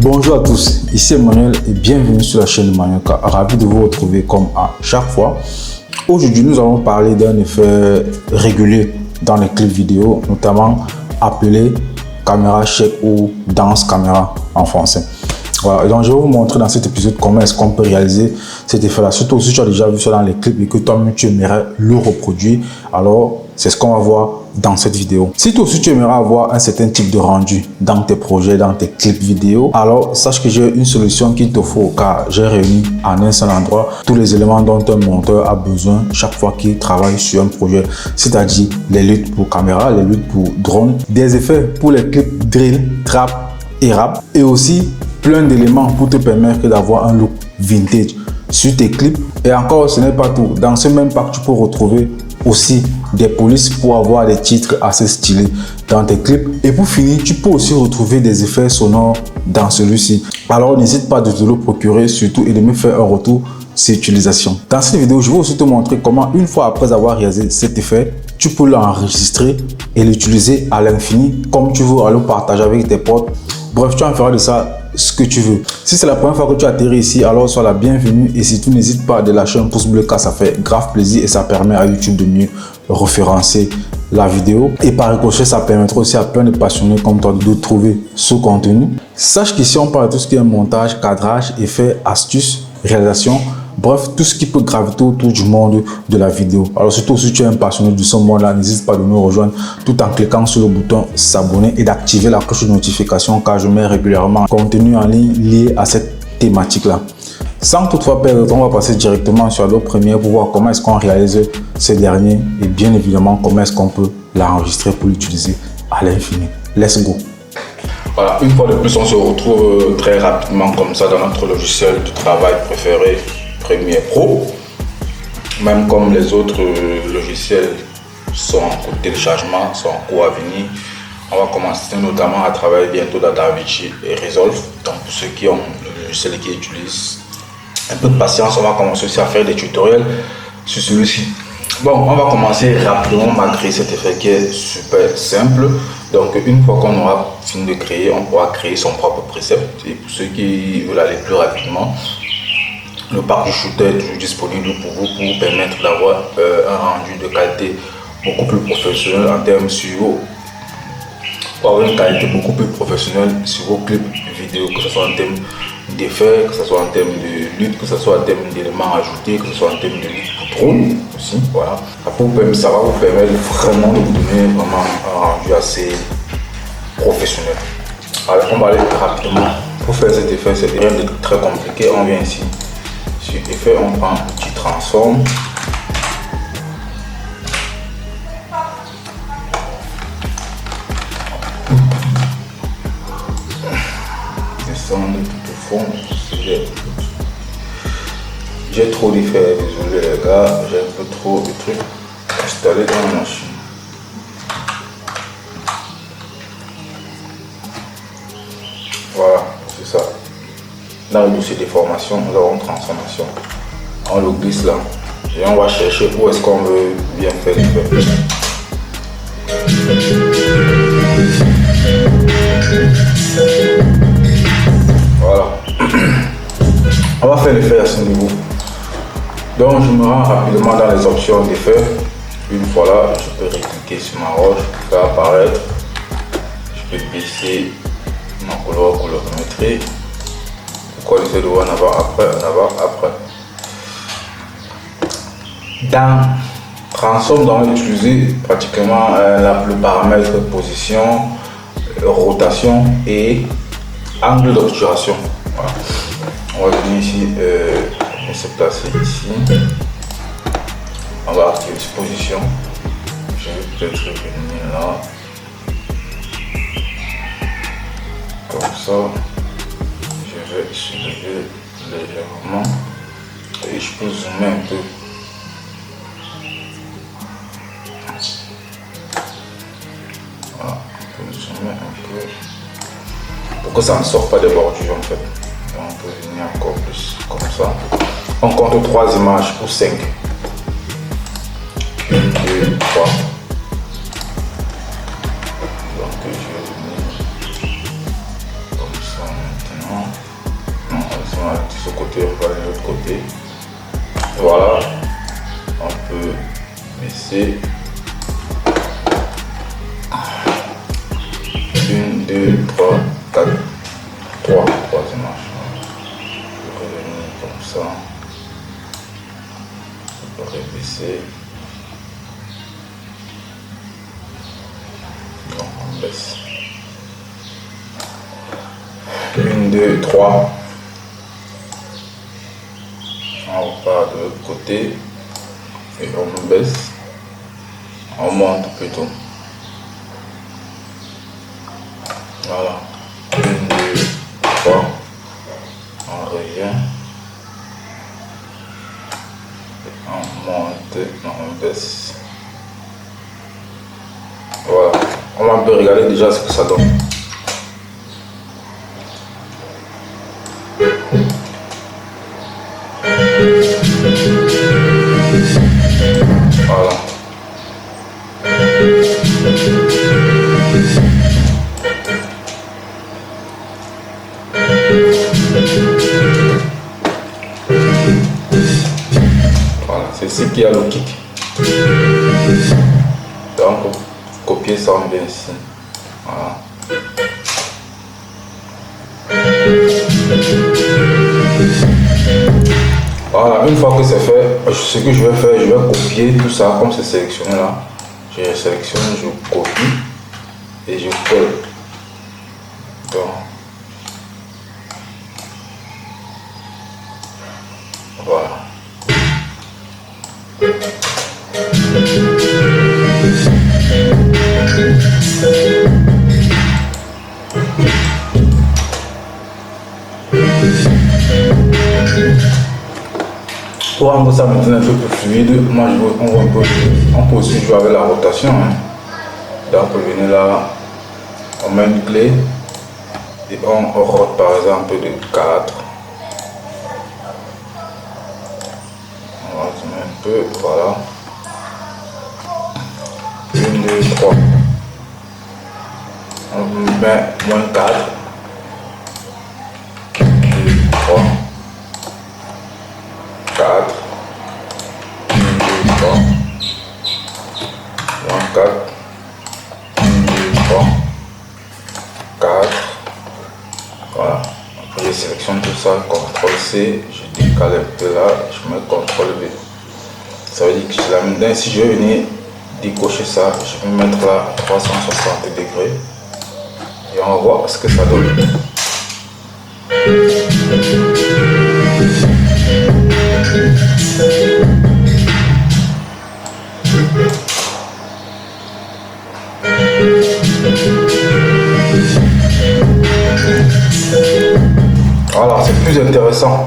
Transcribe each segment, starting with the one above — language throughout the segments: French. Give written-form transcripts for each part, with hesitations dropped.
Bonjour à tous, ici Emmanuel et bienvenue sur la chaîne Manioka. Ravi de vous retrouver comme à chaque fois. Aujourd'hui, nous allons parler d'un effet régulier dans les clips vidéo, notamment appelé caméra shake ou danse caméra en français. Voilà, donc je vais vous montrer dans cet épisode comment est-ce qu'on peut réaliser cet effet-là. Surtout si tu as déjà vu ça dans les clips et que toi-même tu aimerais le reproduire, alors c'est ce qu'on va voir dans cette vidéo. Si toi aussi tu aimerais avoir un certain type de rendu dans tes projets, dans tes clips vidéo, alors sache que j'ai une solution qu'il te faut, car j'ai réuni en un seul endroit tous les éléments dont un monteur a besoin chaque fois qu'il travaille sur un projet, c'est-à-dire les luttes pour caméra, les luttes pour drone, des effets pour les clips drill, trap et rap, et aussi plein d'éléments pour te permettre d'avoir un look vintage sur tes clips. Et encore, ce n'est pas tout. Dans ce même pack, tu peux retrouver aussi des polices pour avoir des titres assez stylés dans tes clips. Et pour finir, tu peux aussi retrouver des effets sonores dans celui-ci. Alors n'hésite pas de te le procurer surtout et de me faire un retour sur l'utilisation. Dans cette vidéo, je vais aussi te montrer comment, une fois après avoir réalisé cet effet, tu peux l'enregistrer et l'utiliser à l'infini comme tu veux, à le partager avec tes potes. Bref, tu en feras de ça ce que tu veux. Si c'est la première fois que tu atterris ici, alors sois la bienvenue et surtout n'hésite pas à lâcher un pouce bleu car ça fait grave plaisir et ça permet à YouTube de mieux référencer la vidéo. Et par ricochet, ça permettra aussi à plein de passionnés comme toi de trouver ce contenu. Sache qu'ici, on parle de tout ce qui est montage, cadrage, effets, astuces, réalisation. Bref, tout ce qui peut graviter autour du monde de la vidéo. Alors surtout si tu es un passionné de ce monde-là, n'hésite pas de nous rejoindre tout en cliquant sur le bouton s'abonner et d'activer la cloche de notification car je mets régulièrement contenu en ligne lié à cette thématique-là. Sans toutefois perdre de temps, on va passer directement sur Adobe Premiere pour voir comment est-ce qu'on réalise ces derniers et bien évidemment comment est-ce qu'on peut l'enregistrer pour l'utiliser à l'infini. Let's go! Voilà, une fois de plus, on se retrouve très rapidement comme ça dans notre logiciel de travail préféré, Premiere Pro. Même comme les autres logiciels sont en cours de téléchargement, sont en cours à venir, on va commencer notamment à travailler bientôt dans DaVinci et Resolve. Donc pour ceux qui ont le logiciel qui utilisent un peu de patience, on va commencer aussi à faire des tutoriels sur celui-ci. Bon, on va commencer rapidement à créer cet effet qui est super simple. Donc une fois qu'on aura fini de créer, on pourra créer son propre précepte. Et pour ceux qui veulent aller plus rapidement, le pack du shooter est toujours disponible pour vous permettre d'avoir un rendu de qualité beaucoup plus professionnel en termes sur vos, pour avoir une qualité beaucoup plus professionnelle sur vos clips vidéo, que ce soit en termes d'effets, que ce soit en termes de lutte, que ce soit en termes d'éléments ajoutés, que ce soit en termes de lutte pour drone aussi. Voilà. Après, ça va vous permettre vraiment de vous donner vraiment un rendu assez professionnel. Alors, on va aller rapidement. Pour faire cet effet, c'est rien de très compliqué. On vient ici sur effet, on prend l'outil transform. Descendre tout au fond. J'ai trop d'effets, désolé les gars, j'ai un peu trop de trucs installés dans la machine. Voilà, c'est ça. Dans le dossier déformation, nous avons transformation. On le glisse là et on va chercher où est-ce qu'on veut bien faire l'effet. Voilà. On va faire l'effet à ce niveau. Donc je me rends rapidement dans les options d'effet. Une fois là, je peux recliquer sur ma roche, faire apparaître. Je peux baisser ma colorimétrie. Pourquoi l'effet de voir en avant après, en avant après. Dans Transform, on va utiliser pratiquement le paramètre position, rotation et angle d'obturation. Voilà. On va venir ici et se placer ici. On va activer position. Je vais peut-être venir là. Comme ça. Je vais soulever légèrement et je peux zoomer un peu. Voilà, on peut zoomer un peu pour que ça ne sorte pas des bordures en fait. Et on peut venir encore plus comme ça. On compte 3 images ou 5. 1, 2, 3. Donc je vais venir comme ça maintenant. ce côté, on va de l'autre côté. Voilà, on peut baisser. 1, 2, 3, 4, 3 troisième marche. Je peux revenir comme ça. Je peux baisser. Donc on baisse. 1, 2, 3. On repart de l'autre côté et on baisse. On monte plutôt. Voilà. 1, 2, 3. On revient. On monte, on baisse. Voilà. On va un peu regarder déjà ce que ça donne. Voilà. Voilà, c'est ici qu'il y a le kick. Donc, copier ça en bien ici. Voilà. Voilà, une fois que c'est fait, ce que je vais faire, je vais copier tout ça comme c'est sélectionné là. Je sélectionne, je copie et je colle. Donc, voilà. Pour rendre ça maintenant un peu plus fluide, moi on peut aussi jouer avec la rotation. Hein. Donc on peut venir là, on met une clé et on rote par exemple de 4. On rote un peu, voilà. 1, 2, 3. On met moins 4. 2, 3. 4, 1, 2, 3, 4, 1, 2, 3, 4, voilà. Après je sélectionne tout ça, CTRL C, je décale un peu là, je mets CTRL V. Ça veut dire que je la mets dedans. Si je vais venir décocher ça, je vais mettre là à 360 degrés et on va voir ce que ça donne. Voilà, c'est plus intéressant.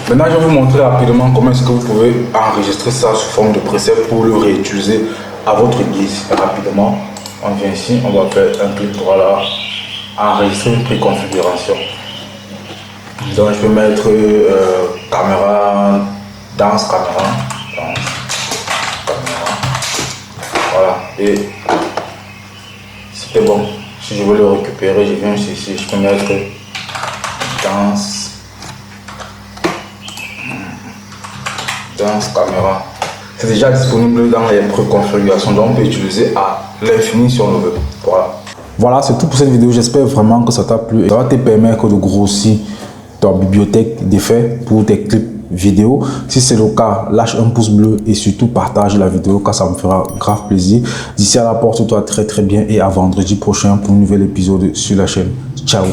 Maintenant, je vais vous montrer rapidement comment est-ce que vous pouvez enregistrer ça sous forme de preset pour le réutiliser à votre guise. Rapidement, on vient ici, on va faire un clic droit là, enregistrer une préconfiguration. Donc, je vais mettre caméra, danse caméra. Voilà, et c'était bon. Si je veux le récupérer, je viens ici, je peux mettre danse caméra. C'est déjà disponible dans les préconfigurations, donc on peut utiliser à l'infini si on le veut. Voilà, c'est tout pour cette vidéo. J'espère vraiment que ça t'a plu et ça va te permettre de grossir ta bibliothèque d'effets pour tes clips vidéo. Si c'est le cas, lâche un pouce bleu et surtout partage la vidéo car ça me fera grave plaisir. D'ici à là, porte-toi très bien et à vendredi prochain pour un nouvel épisode sur la chaîne. Ciao.